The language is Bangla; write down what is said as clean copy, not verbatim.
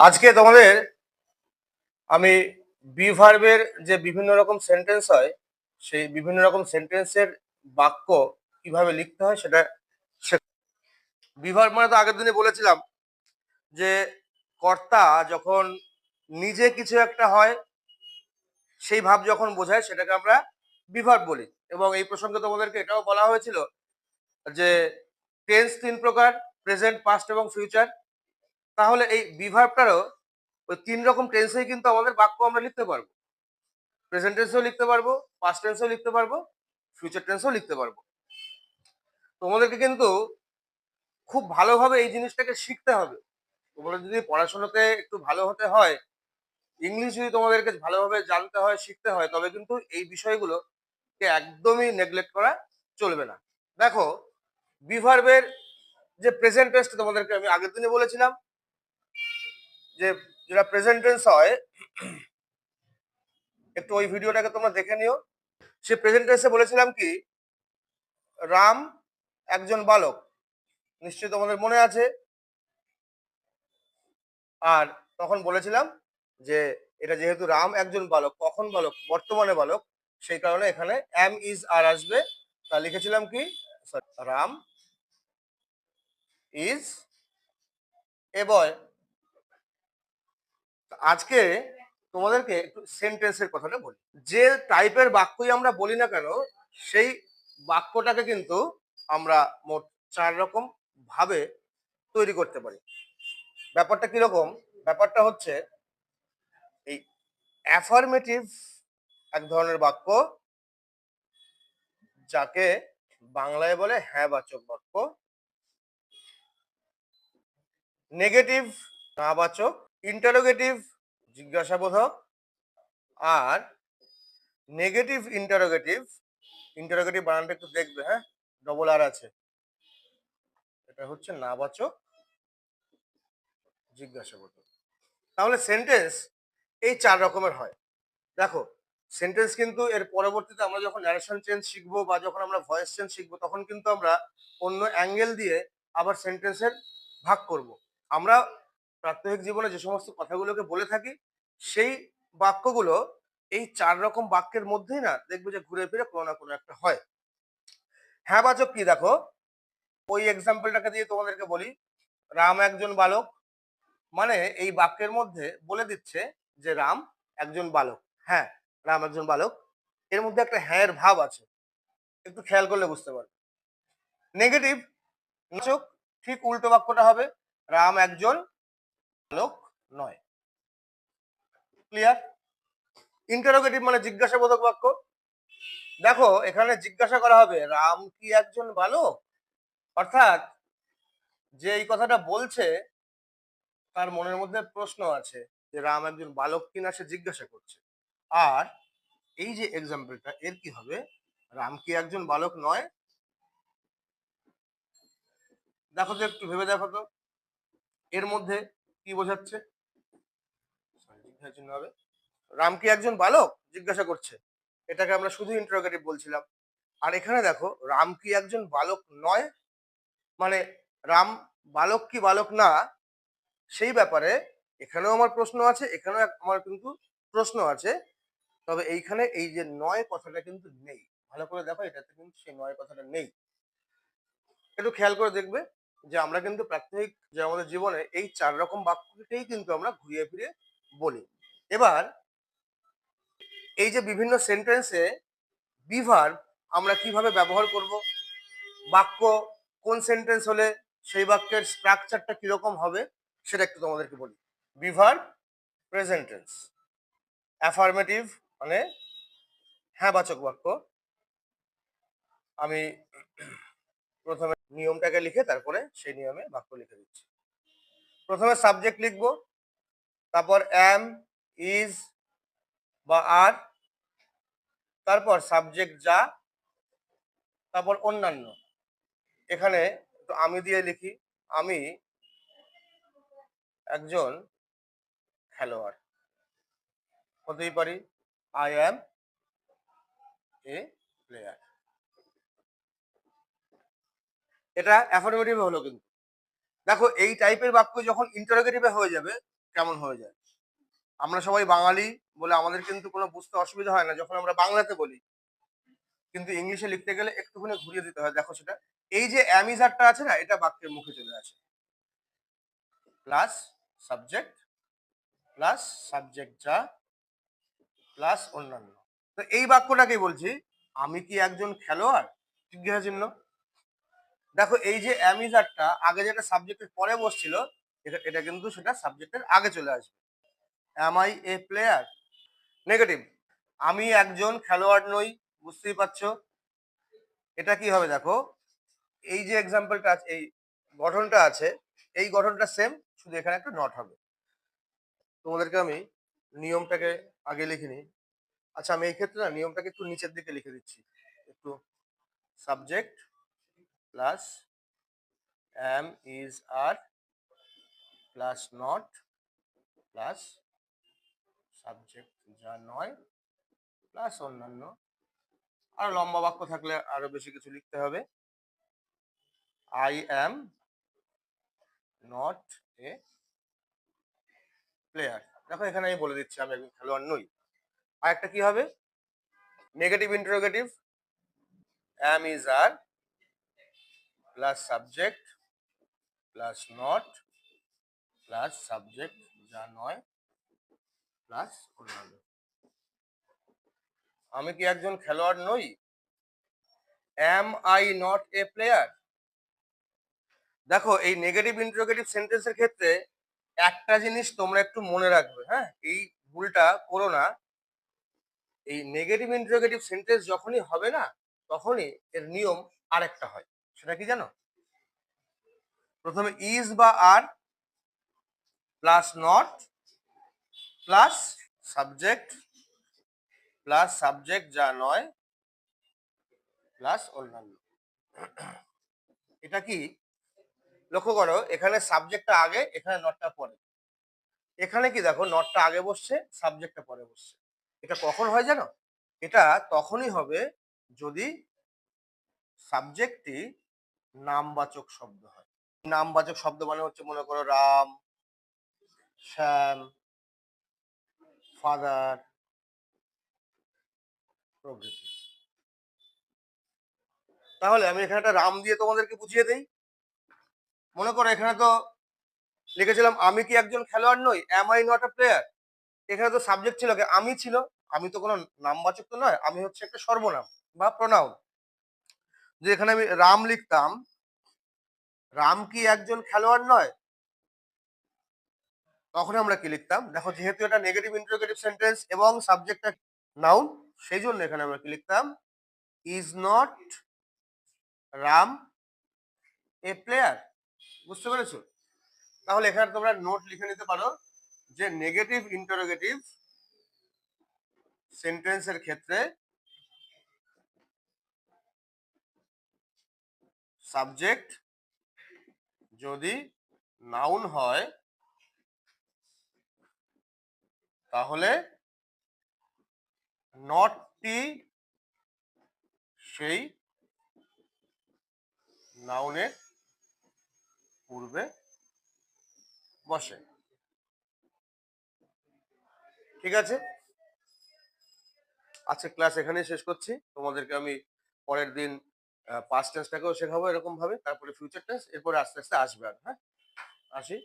আজকে তোমাদের আমি বি ভার্বের যে বিভিন্ন রকম সেন্টেন্স হয় সেই বিভিন্ন রকম সেন্টেন্সের বাক্য কিভাবে লিখতে হয় সেটা বি ভার্ব মানে তো আগের দিনে বলেছিলাম যে কর্তা যখন নিজে কিছু একটা হয় সেই ভাব যখন বোঝায় সেটাকে আমরা বি ভার্ব বলি। এবং এই প্রসঙ্গে তোমাদেরকে এটাও বলা হয়েছিল যে টেন্স তিন প্রকার: প্রেজেন্ট, পাস্ট এবং ফিউচার। তাহলে এই বি ভার্বটারও ওই তিন রকম টেন্সেই কিন্তু আমাদের বাক্য আমরা লিখতে পারবো। প্রেজেন্ট টেন্সেও লিখতে পারবো, পাস্ট টেন্সেও লিখতে পারবো, ফিউচার টেন্সেও লিখতে পারবো। তোমাদেরকে কিন্তু খুব ভালোভাবে এই জিনিসটাকে শিখতে হবে। তোমাদের যদি পড়াশোনাতে একটু ভালো হতে হয়, ইংলিশ যদি তোমাদেরকে ভালোভাবে জানতে হয়, শিখতে হয়, তবে কিন্তু এই বিষয়গুলোকে একদমই নেগলেক্ট করা চলবে না। দেখো, বি ভার্বের যে প্রেজেন্ট টেন্স তোমাদেরকে আমি আগের দিনে বলেছিলাম যে যেটা প্রেজেন্ট টেন্স হয়, একটু ওই ভিডিওটাকে তোমরা দেখে নিও। সে প্রেজেন্ট টেন্সে বলেছিলাম কি, রাম একজন বালক, নিশ্চয়ই তোমাদের মনে আছে। আর তখন বলেছিলাম যে এটা যেহেতু রাম একজন বালক, কখন বালক? বর্তমানে বালক, সেই কারণে এখানে এম ইজ আর আসবে। তা লিখেছিলাম কি, রাম ইজ এ বয়। আজকে তোমাদেরকে একটু সেন্টেন্সের কথাটা বলি। যে টাইপের বাক্যই আমরা বলি না কেন, সেই বাক্যটাকে কিন্তু আমরা মোট চার রকম ভাবে তৈরি করতে পারি। ব্যাপারটা কিরকম? ব্যাপারটা হচ্ছে এই অ্যাফার্মেটিভ এক ধরনের বাক্য, যাকে বাংলায় বলে হ্যাঁ বাচক বাক্য। নেগেটিভ না বাচক, ইন্টারোগেটিভ জিজ্ঞাসাবোধক, আর নেগেটিভ ইন্টারোগেটিভ। ইন্টারোগেটিভ বানানটা একটু দেখবে, হ্যাঁ, ডবল আর আছে, এটা হচ্ছে না বাচক জিজ্ঞাসাবোধক। তাহলে সেন্টেন্স এই চার রকমের হয়। দেখো, সেন্টেন্স কিন্তু এর পরবর্তীতে আমরা যখন ন্যারেশন চেঞ্জ শিখবো বা যখন আমরা ভয়েস চেঞ্জ শিখবো, তখন কিন্তু আমরা অন্য অ্যাঙ্গেল দিয়ে আবার সেন্টেন্সের ভাগ করব। আমরা প্রাত্যহিক জীবনে যে সমস্ত কথাগুলোকে বলে থাকি, সেই বাক্যগুলো এই চার রকম বাক্যের মধ্যেই না দেখবে যে ঘুরে ফিরে কোনো না কোনো একটা হয়। হ্যাঁ বাচক কি, দেখো ওই এক্সাম্পলটাকে দিয়ে তোমাদেরকে বলি। রাম একজন বালক মানে এই বাক্যের মধ্যে বলে দিচ্ছে যে রাম একজন বালক। হ্যাঁ, রাম একজন বালক, এর মধ্যে একটা হ্যাঁ এর ভাব আছে, একটু খেয়াল করলে বুঝতে পারবে। নেগেটিভ নাচক, ঠিক উল্টো বাক্যটা হবে, রাম একজন বালক নয়। ক্লিয়ার? ইন্টারোগেটিভ মানে জিজ্ঞাসাবোধক বাক্য। দেখো, এখানে জিজ্ঞাসা করা হবে রাম কি একজন বালক, অর্থাৎ যে এই কথাটা বলছে তার মনের মধ্যে প্রশ্ন আছে যে রাম একজন বালক কিনা, সে জিজ্ঞাসা করছে। আর এই যে এক্সাম্পলটা, এর কি হবে, রাম কি একজন বালক নয়। দেখো তো, একটু ভেবে দেখো তো এর মধ্যে কি বোঝাচ্ছে। হবে রাম কি একজন বালক জিজ্ঞাসা করছে, এটাকে আমরা শুধু ইন্টারোগেটিভ বলছিলাম। আর এখানে দেখো, রাম কি একজন বালক নয়, মানে রাম বালক কি বালক না, সেই ব্যাপারে এখানেও আমার প্রশ্ন আছে, এখানেও আমার কিন্তু প্রশ্ন আছে। তবে এইখানে এই যে নয় কথাটা কিন্তু নেই। ভালো করে দেখো, এটাতে কিন্তু সেই নয় কথাটা নেই। একটু খেয়াল করে দেখবে যে আমরা কিন্তু প্রাত্যহিক যে আমাদের জীবনে এই চার রকম বাক্যকেই কিন্তু আমরা ঘুরিয়ে ফিরে বলি। এবার এই যে বিভিন্ন সেন্টেন্সে বি ভার্ব আমরা কিভাবে ব্যবহার করব, বাক্য কোন সেন্টেন্স হলে সেই বাক্যের স্ট্রাকচারটা কিরকম হবে, সেটা একটু তোমাদেরকে বলি। Be verb present tense, affirmative মানে হ্যাঁ বাচক বাক্য। আমি প্রথমে নিয়মটাকে লিখে তারপরে সেই নিয়মে বাক্য লিখে দিচ্ছি। প্রথমে সাবজেক্ট লিখবো, তারপর অ্যাম, ইজ বা আর, তারপর সাবজেক্ট যা, তারপর অন্যান্য। এখানে একটু আমি দিয়ে লিখি, আমি একজন খেলোয়াড়, হতেই পারি আই অ্যাম এ প্লেয়ার। এটা অ্যাফার্মেটিভ হলো। কিন্তু দেখো, এই টাইপের বাক্য যখন ইন্টারোগেটিভে হয়ে যাবে, কেমন হয়ে যায়। আমরা সবাই বাঙালি বলে আমাদের কিন্তু কোনো বুঝতে অসুবিধা হয় না যখন আমরা বাংলাতে বলি, কিন্তু ইংলিশে লিখতে গেলে একটুখানি ঘুরিয়ে দিতে হয়। দেখো সেটা, এই যে অ্যামিজারটা আছে না, এটা বাক্যের মুখে চলে আসে, প্লাস সাবজেক্ট, প্লাস সাবজেক্ট যা, প্লাস অন্যান্য। তো এই বাক্যটাকেই বলছি, আমি কি একজন খেলোয়াড়, জিজ্ঞাসা চিহ্ন। দেখো এই যে অ্যামিজারটা আগে যেটা সাবজেক্টের পরে বসছিল, এটা কিন্তু সেটা সাবজেক্টের আগে চলে আসবে। Am I a player, negative. আমি একজন খেলোয়াড় নই, বুঝতেই পারছো। এটা কি হবে দেখো, এই যে এক্সাম্পলটা আছে, এই গঠনটা আছে, এই গঠনটা সেম, শুধু এখানে একটা নট হবে। তোমাদেরকে আমি নিয়মটাকে আগে লিখে নিই। আচ্ছা, আমি এই ক্ষেত্রে না নিয়মটাকে একটু নিচের দিকে লিখে দিচ্ছি। একটু, subject plus am is are plus not plus subject যা নয় প্লাস অন্যান্য। আর লম্বা বাক্য থাকলে আরো বেশি কিছু লিখতে হবে। I am not a player. দেখো এখানে আমি বলে দিচ্ছি আমি একজন খেলোয়াড় নই। আর একটা কি হবে, negative interrogative, am is are plus subject plus not plus subject যা নয় প্লাস অন্যান্য। আমি কি একজন খেলোয়াড় নই, am I not a player. দেখো এই নেগেটিভ ইন্টারোগেটিভ সেন্টেন্সের ক্ষেত্রে একটা জিনিস তোমরা একটু মনে রাখবে, হ্যাঁ, এই ভুলটা করো না। এই নেগেটিভ ইন্টারোগেটিভ সেন্টেন্স যখনই হবে না, তখনই এর নিয়ম আরেকটা হয়। সেটা কি জানো, প্রথমে ইজ বা are plus not plus subject plus subject যা নয় প্লাস অন্যান্য। এটা কি, লক্ষ্য করো, এখানে সাবজেক্টটা আগে, এখানে নটটা পরে। এখানে কি দেখো, নটটা আগে বসছে, সাবজেক্টটা পরে বসছে। এটা কখন হয় জানো, এটা তখনই হবে যদি সাবজেক্টটি নামবাচক শব্দ হয়। নামবাচক শব্দ মানে হচ্ছে, মনে করো রাম, শ্যাম, ফাদার প্রভৃতি। তাহলে আমি এখানে একটা রাম দিয়ে তোমাদেরকে বুঝিয়ে দেই। মনে করো এখানে তো লিখেছিলাম আমি কি একজন খেলোয়াড় নই, am I not a player. এখানে তো সাবজেক্ট ছিল কি, আমি ছিল। আমি তো কোনো নামবাচক তো নয়, আমি হচ্ছে একটা সর্বনাম বা প্রোনাউন। যে এখানে আমি রাম লিখতাম, রাম কি একজন খেলোয়াড় নয়, তখন আমরা কি লিখতাম, দেখো যেহেতু এটা নেগেটিভ ইন্টারোগেটিভ সেন্টেন্স এবং সাবজেক্টটা নাউন, সেই জন্য এখানে আমরা কি লিখতাম, is not Ram a player. বুঝতে পেরেছো? তাহলে এখানে তোমরা নোট লিখে নিতে পারো যে নেগেটিভ ইন্টারোগেটিভ সেন্টেন্সের ক্ষেত্রে সাবজেক্ট যদি নাউন হয়, তাহলে নটটি সেই নাউনের পূর্বে বসে। ঠিক আছে, আজকে ক্লাস এখানেই শেষ করছি। তোমাদেরকে আমি পরের দিন পাস্ট টেন্সটাকেও শেখাবো এরকম ভাবে, তারপরে ফিউচার টেন্স, এরপরে আস্তে আস্তে আসবে আর, হ্যাঁ, আসি।